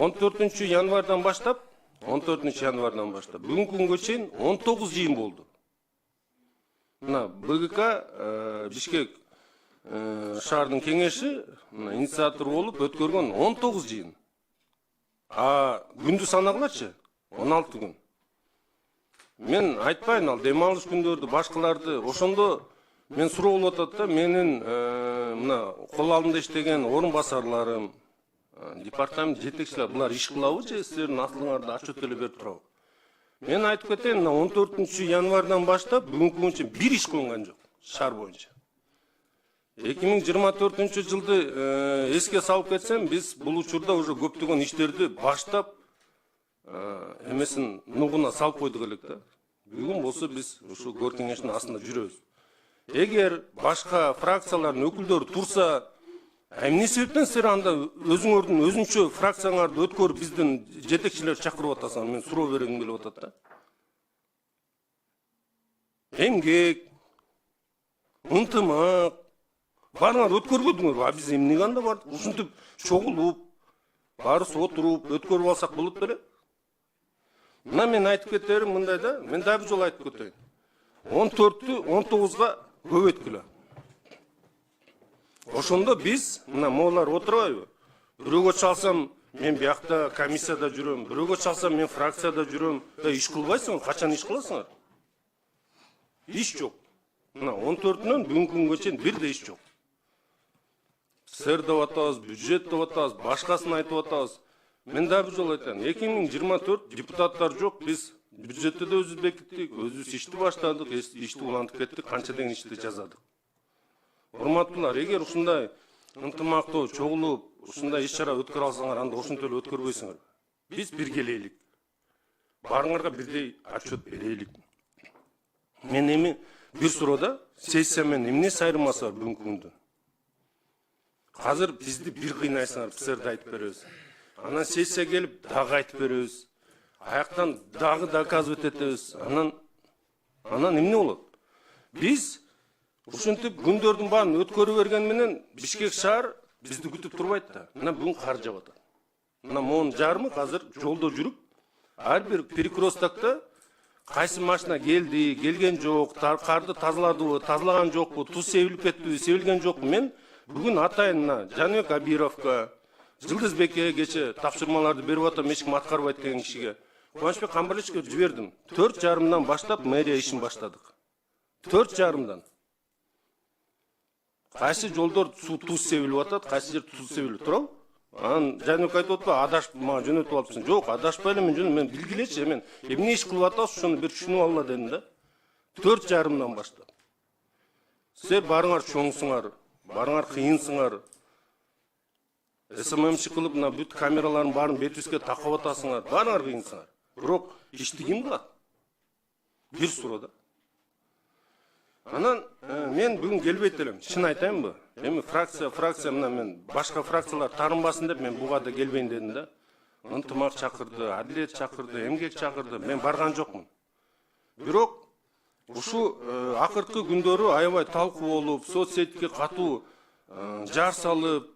14 январдан баштап, бүгінгі күнге чейин 19 жиын болды. Мына БГК Бишкек шаардын кеңеши инициатор болуп өткөргөн 19 жыйын. Күндү санагылачы 16 күн. Мен айтпайын, ал дем алыш күндөрдү, башкаларды, ошондо мен суроо болуп атат да, менин мына кол алдында иштеген орун басарларым, департамент жетекчилер булар иш кылабы же силердин атылыңарды отчет эле берип турабы? Мен айтып кетейин, 14 январдан баштап бүгүнкү күнгө чейин бир иш кылынган жок шаар боюнча. 2024 жылды эске салып кетсем, биз бул учурда уже көптөгөн иштерди баштап эмесин нугуна салып койдук элек да. Бүгүн болсо биз ушу көр кеңештин астында жүрөбүз. Эгер башка фракциялардын өкүлдөрү турса, эмне себептен силер анда өзүңөрдүн өзүнчө фракцияңарды өткөрүп биздин жетекчилерди чакырып атасыңар? Мен суроо бергим келип атат да. Эмгек, ынтымак, баарыңар өткөрбөдүңөр, биз эмнеге анда бардык? Ушинтип чогулуп, баарыбыз отуруп, өткөрүп алсак болот беле? Мына мен айтып кетерим мындай да, мен да бир жолу айтып кетейин. 14-тү 19-га көбөйткүлө. Ошондо биз, мына молар отурбайбы? Бирөөгө чалсам, мен биякта комиссияда жүрөм, бирөөгө чалсам, мен фракцияда жүрөм. Иш кылбайсыңар, качан иш кыласыңар? Иш жок. Мына 14-нөн бүгүнкү күнгө чейин бир да иш жок. Сер деп атабыз, бюджет деп атабыз, башкасын айтып атабыз. Мен да бир жолу айтам, 2024 депутаттар жок, биз бюджетте де өзүбүз бекиттик, өзүбүз ишти баштадык, ишти улантып кеттик, канча деген ишти жазадык. Урматтуулар, эгер ушундай ынтымактуу чогулуп, ушундай иш-чара өткөрө алсаңар, анда ошентип эле өткөрбөйсүңөр. Биз биргелейлик. Баарыңарга бирдей отчет берелик. Мен эми бир суроода сессия менен эмнеси айырмасы бар бүгүнкү күндө? Азыр бизди бир кыйнайсыңар, силерди айтып беребиз. Анан сессия келип, дагы айтып беребиз. Аяктан дагы доказывать этебиз. Анан эмне болот? Биз ушинтип күндөрдүн баарын өткөрүп берген менен Бишкек шаар бизди күтүп турбайт да. Мына бүгүн кар жаап атат. Мына моун жарымы азыр жолдо жүрүп, ар бир перекресткта кайсы машина келди, келген жок, карды тазаладыбы, тазалаган жокпу, туз себилип кеттиби, себилген жокпу? Мен бүгүн атайын мына Жаныбек Абировго, Жылдызбекке кече тапшырмаларды берип атам, эч ким аткарбайт деген кишиге, Кубанычбек Камбарлычке жибердим. 4,5-дан баштап мэрия ишин баштадык. 4,5-дан. Кайсы жолдор туз себилип атат, кайсы жер туз себилип турабы? Анан Жаныбек айтып атпайбы, адашып мага жөнөтүп алыпсың. Жок, адашпай эле мен жөн, мен билгилечи, мен эмне иш кылып атабыз, ошону бир түшүнүп алла дедим да. 4,5-дан баштап. Силер баарыңар чоңсуңар, баарыңар кыйынсыңар. СММчи кылып, мына бүт камералардын баарын бетибизге такап атасыңар, баарыңар кыйынсыңар. Бирок ишти ким кылат? Бир суроо да. Анан мен бүгүн келбейт элем, чын айтайынбы? Эми фракция мына мен башка фракциялар тарынбасын деп мен буга да келбейин дедим да. Ынтымак чакырды, адилет чакырды, эмгек чакырды, мен барган жокмун. Бирок ушу акыркы күндөрү аябай талкуу болуп, соцсетке катуу жар салып,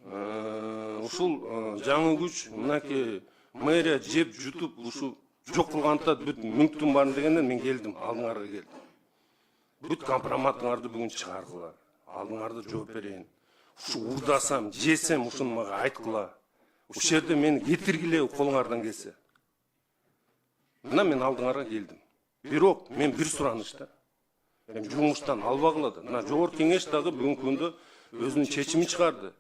ушул жаңы күч мынакей мэрия жеп жутуп ушу жок кылгантат бүт мүнктүн баарын дегенден мен келдим, алдыңарга келдим. Бүт компроматыңарды бүгүн чыгаргыла, алдыңарды жооп берейин. Ушу урдасам, жесем, ушуну мага айткыла. Ушул жерде мени кетиргиле колуңардан келсе. Мына мен алдыңарга келдим. Бирок мен бир суранышта. Мен жумуштан албагыла да. Мына жогорку кеңеш дагы бүгүнкү күндө өзүнүн чечимин чыгарды.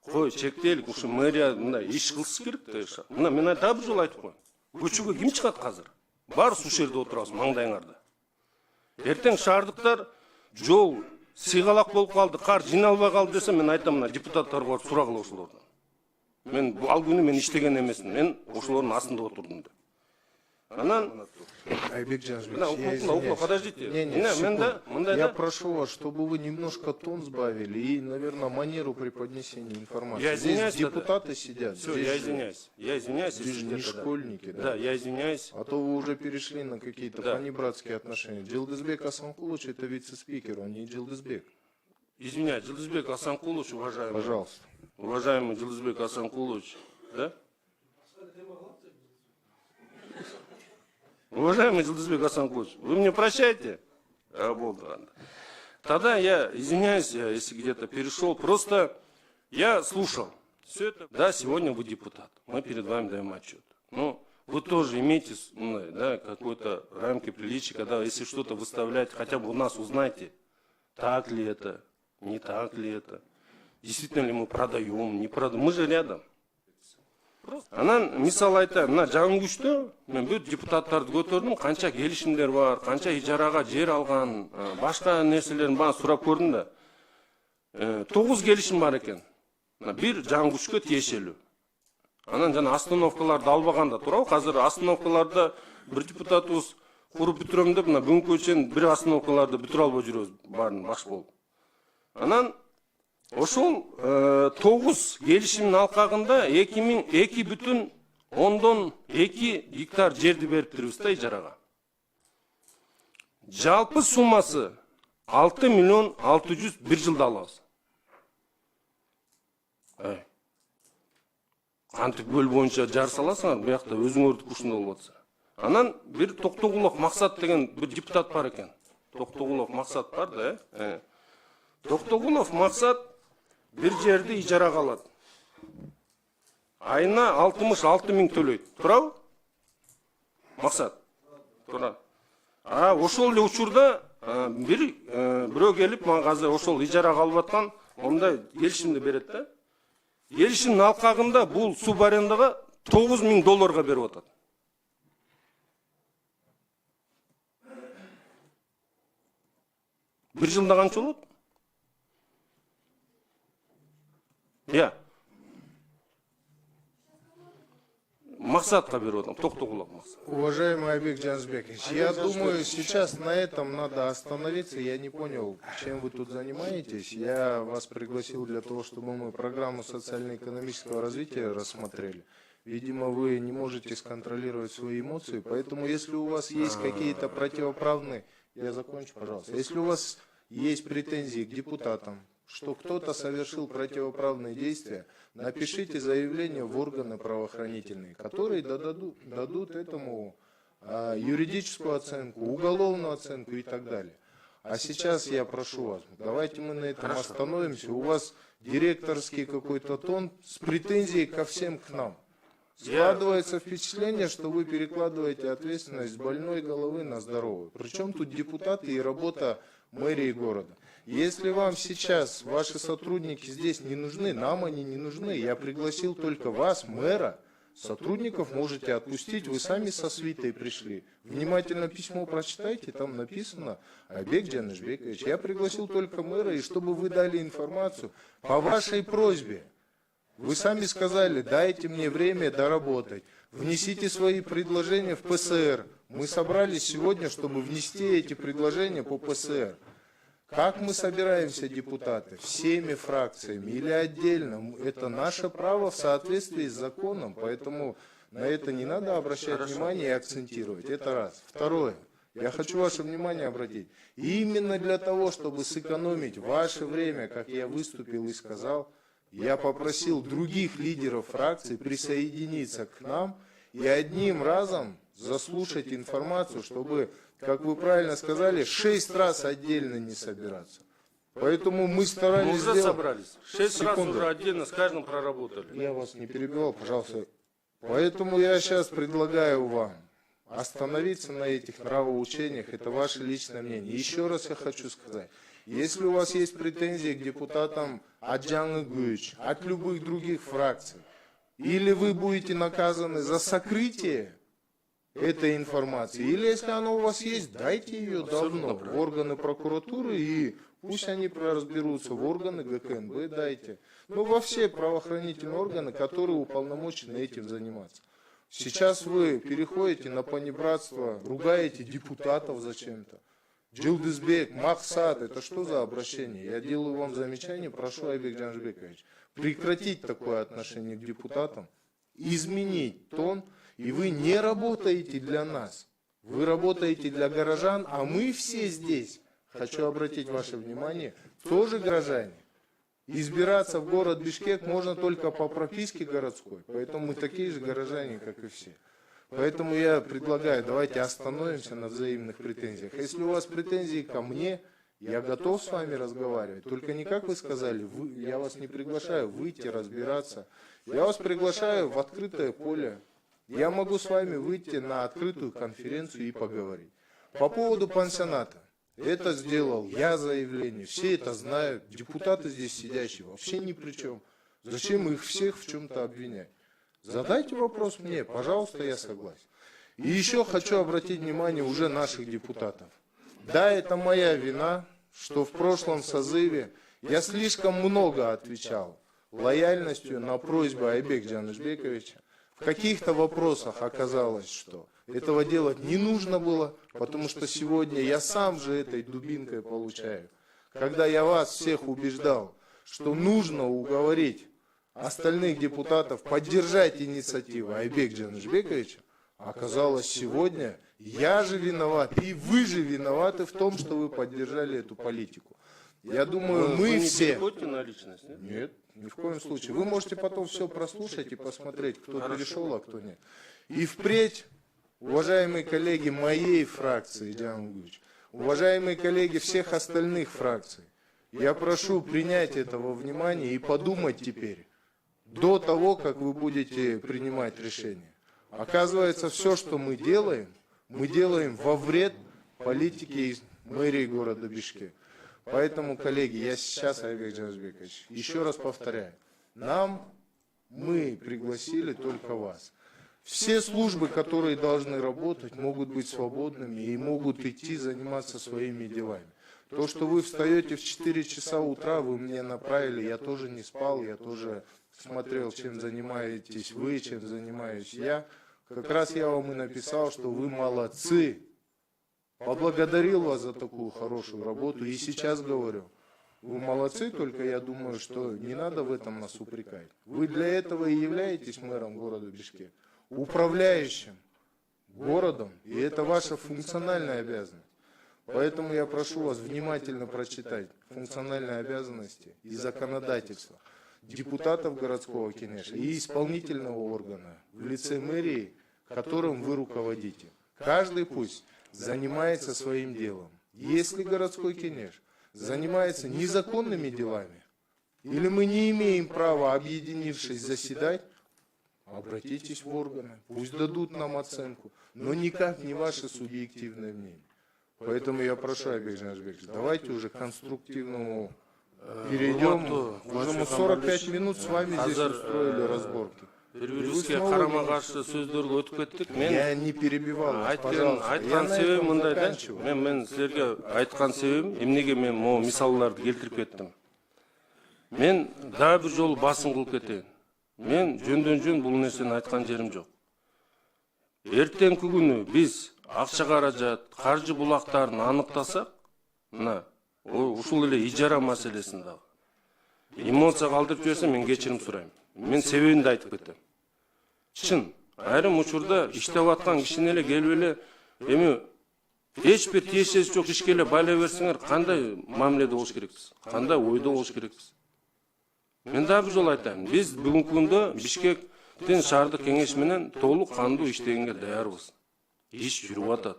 Кой, чектелик, ушу мэрия мындай иш кылыш керек да. Мына мен дагы бир жолу айтып коеюн. Көчөгө ким чыгат азыр? Баарыбыз ушул жерде отурабыз, маңдайыңарда. Эртең шаардыктар жол сыйгалак болуп калды, кар жиналбай калды десе, мен айтам, мына депутаттарга барып сурагыла ошолордон. Мен ал күнү мен иштеген эмесмин, мен ошолордун астында отурдум деп. Анан Айбек Жанжбек, подождите. Я прошу вас, чтобы вы немножко тон сбавили и, наверное, манеру преподнесения информации. Я извиняюсь, здесь депутаты сидят. Все, я извиняюсь. Я извиняюсь. Вы же не школьники, да? Да, я извиняюсь. А то вы уже перешли на какие-то понебратские отношения. Джилдызбек Асанкулович — это вице-спикер, он не Джилдызбек. Извиняюсь, Джилдызбек Асанкулович, уважаемый. Пожалуйста. Уважаемый Джилдызбек Асанкулович, да? Уважаемый Жылдызбек Асанкулович, вы мне прощаете? Тогда я извиняюсь, если где-то перешел. Просто я слушал. Все это, да, сегодня вы депутат. Мы перед вами даем отчет. Но вы тоже имеете, да, какой-то рамки приличия, когда если что-то выставлять, хотя бы у нас узнайте, так ли это, не так ли это. Действительно ли мы продаем, не продаем. Мы же рядом. Анан мисал айтайын, мына жаңы күчтө мен бүт депутаттарды көтөрдүм, канча келишимдер бар, канча ижарага жер алган, башка нерселерин баарын сурап көрдүм да. 9 келишим бар экен. Бир жаңы күчкө тиешелүү. Анан жана остановкаларды албаганда туурабы? Азыр остановкаларда бир депутатыбыз куруп бүтүрөм деп, мына бүгүнкү чейин бир остановкаларды бүтүрө албай жүрөбүз, баарын баш болуп. Анан ошол 9 келишимдин алкагында 2,2 гектар жерди бериптирбиз да ижарага. Жалпы суммасы 6 миллион 600 бир жылда алабыз. Кантип бөл боюнча жар саласыңар, буякта өзүңөрдү ушундай болуп атса. Анан бир Токтогулов Максат деген бир депутат бар экен. Токтогулов Максат бар да, Токтогулов Максат bir жерди ижарага алат. Айына 66 миң төлөйт. Туурабы? Максат. Туура. Ошол эле учурда бирөө келип, мага азыр ошол ижарага алып аткан ондай келишимди берет да. Келишимдин алкагында бул суб арендага 9 миң долларга берип атат. Бир жылда канча болот? Максатка берип атам, Токтогулов Максат. Уважаемый Айбек Джанбекович, я думаю, сейчас на этом надо остановиться. Я не понял, чем вы тут занимаетесь. Я вас пригласил для того, чтобы мы программу социально-экономического развития рассмотрели. Видимо, вы не можете сконтролировать свои эмоции, поэтому если у вас есть какие-то противоправные... Я закончу, пожалуйста. Если у вас есть претензии к депутатам, что кто-то совершил противоправные действия, напишите заявление в органы правоохранительные, которые дадут этому юридическую оценку, уголовную оценку и так далее. А сейчас я прошу вас, давайте мы на этом остановимся. У вас директорский какой-то тон с претензией ко всем к нам. Складывается впечатление, что вы перекладываете ответственность с больной головы на здоровую. Причем тут депутаты и работа мэрии города. Если вам сейчас ваши сотрудники здесь не нужны, нам они не нужны. Я пригласил только вас, мэра. Сотрудников можете отпустить, вы сами со свитой пришли. Внимательно письмо прочитайте, там написано: Айбек Джанбекович, я пригласил только мэра, и чтобы вы дали информацию по вашей просьбе. Вы сами сказали, дайте мне время доработать, внесите свои предложения в ПСР. Мы собрались сегодня, чтобы внести эти предложения по ПСР. Как мы собираемся, депутаты, всеми фракциями или отдельно, это наше право в соответствии с законом, поэтому на это не надо обращать внимание и акцентировать. Это раз. Второе. Я хочу ваше внимание обратить. Именно для того, чтобы сэкономить ваше время, как я выступил и сказал, я попросил других лидеров фракций присоединиться к нам и одним разом заслушать информацию, чтобы, как вы правильно сказали, 6 раз отдельно не собираться. Поэтому мы старались сделать... собрались. 6 раз уже отдельно с каждым проработали. Я вас не перебивал, пожалуйста. Поэтому я сейчас предлагаю вам остановиться на этих нравоучениях. Это ваше личное мнение. Еще раз я хочу сказать. Если у вас есть претензии к депутатам от Жаңы Күч, от любых других фракций, или вы будете наказаны за сокрытие этой информации, или если она у вас есть, дайте ее давно в органы прокуратуры, и пусть они разберутся, в органы ГКНБ дайте. Ну, во все правоохранительные органы, которые уполномочены этим заниматься. Сейчас вы переходите на понебратство, ругаете депутатов зачем-то. Жылдызбек, Максат, это что за обращение? Я делаю вам замечание, прошу, Айбек Джанбекович, прекратить такое отношение к депутатам, изменить тон, и вы не работаете для нас. Вы работаете для горожан, а мы все здесь, хочу обратить ваше внимание, тоже горожане. Избираться в город Бишкек можно только по прописке городской, поэтому мы такие же горожане, как и все. Поэтому я предлагаю, давайте остановимся на взаимных претензиях. Если у вас претензии ко мне, я готов с вами разговаривать. Только не как вы сказали, я вас не приглашаю выйти, разбираться. Я вас приглашаю в открытое поле. Я могу с вами выйти на открытую конференцию и поговорить. По поводу пансионата. Это сделал я заявление, все это знают, депутаты здесь сидящие вообще ни при чем. Зачем их всех в чем-то обвинять? Задайте вопрос мне, пожалуйста, я согласен. И еще хочу обратить внимание уже наших депутатов. Да, это моя вина, что в прошлом созыве я слишком много отвечал лояльностью на просьбы Айбека Джанышбековича. В каких-то вопросах оказалось, что этого делать не нужно было, потому что сегодня я сам же этой дубинкой получаю. Когда я вас всех убеждал, что нужно уговорить остальных депутатов поддержать инициативу Айбека Джанышбековича, оказалось сегодня я же виноват, и вы же виноваты в том, что вы поддержали эту политику. Я думаю, мы все... на личность, нет? Нет, ни в коем случае. Вы можете потом все прослушать и посмотреть, кто перешел, а кто нет. И впредь, уважаемые коллеги моей фракции, Диана Гуевич, уважаемые коллеги всех остальных фракций, я прошу принять это во внимание и подумать теперь, до того, как вы будете принимать решение. Оказывается, все, что мы делаем во вред политики мэрии города Бишкек. Поэтому, коллеги, я сейчас, Айбек Джанышбекович, еще раз повторяю, мы пригласили только вас. Все службы, которые должны работать, могут быть свободными и могут идти заниматься своими делами. То, что вы встаете в 4 часа утра, вы мне направили, я тоже не спал, я тоже смотрел, чем занимаетесь вы, чем занимаюсь я. Как раз я вам и написал, что вы молодцы. Поблагодарил вас за такую хорошую работу и сейчас говорю, вы молодцы, только я думаю, что не надо в этом нас упрекать. Вы для этого и являетесь мэром города Бишкек, управляющим городом, и это ваша функциональная обязанность. Поэтому я прошу вас внимательно прочитать функциональные обязанности и законодательство депутатов городского кенеша и исполнительного органа в лице мэрии, которым вы руководите. Каждый пусть занимается своим делом. Если городской кенеш занимается незаконными делами, или мы не имеем права, объединившись, заседать, обратитесь в органы, пусть дадут нам оценку, но никак не ваше субъективное мнение. Поэтому я прошу, Айбек Джанышбекович, давайте уже к конструктивному перейдем. Уже мы 45 минут с вами здесь устроили разборки. Бири-бирибизге карама-каршы сөздөргө өтүп кеттик. Я не перебивал вас, пожалуйста. Айткан себебим мындай да. Мен силерге айткан себебим эмнеге мен могу мисалдарды келтирип кеттим. Мен дагы бир жолу басым кылып кетейин. Мен жөндөн-жөн бул нерсени айткан жерим жок. Эртеңки күнү биз акча каражат, каржы булактарын аныктасак, мына ушул эле ижара маселесин дагы эмоция калтырып жиберсем мен кечирим сурайм. Мен себебин да айтып кетем. Чын, айрым учурда иштеп аткан кишини эле келип эле эми эч бир тиешеси жок ишке эле байлай берсеңер, кандай мамиледе болуш керекпиз? Кандай ойдо болуш керекпиз? Мен дагы бир жолу айтайын. Биз бүгүнкү күндө Бишкектин шаардык кеңеш менен толук кандуу иштегенге даярбыз. Иш жүрүп атат.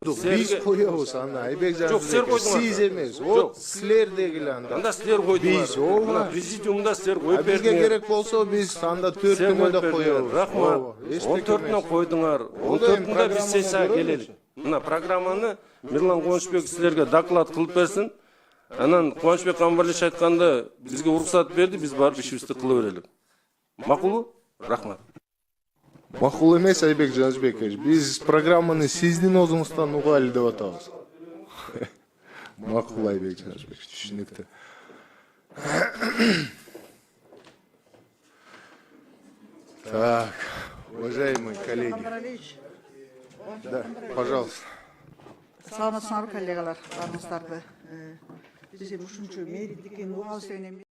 Биз коебуз аны, Айбек Джанышбекович, сиз эмес. Вот силер дегиле анда. Анда силер койдуңар. Мына президиумда силер коюп бердиңер. Бизге керек болсо биз анда 4-күнө да коебуз. Рахмат. 14-нө койдуңар. 14-нда биз сессияга келели. Мына программаны Мирлан Кубанычбек силерге доклад кылып берсин. Анан Кубанычбек Камбарлич айтканда бизге уруксат берди, биз барып ишибизди кыла берели. Макулбу? Рахмат. Макул эмес, Айбек Джанышбекович. Биз программаны сиздин өзүңүздөн угалы деп атабыз. Макул, Айбек Джанышбекович, түшүнүктүү. Так, уважаемые коллеги. Да, пожалуйста. Саламатсыңарбы коллегалар, баарыңыздарды. Биз эми ушунчу мэрийликтин угалы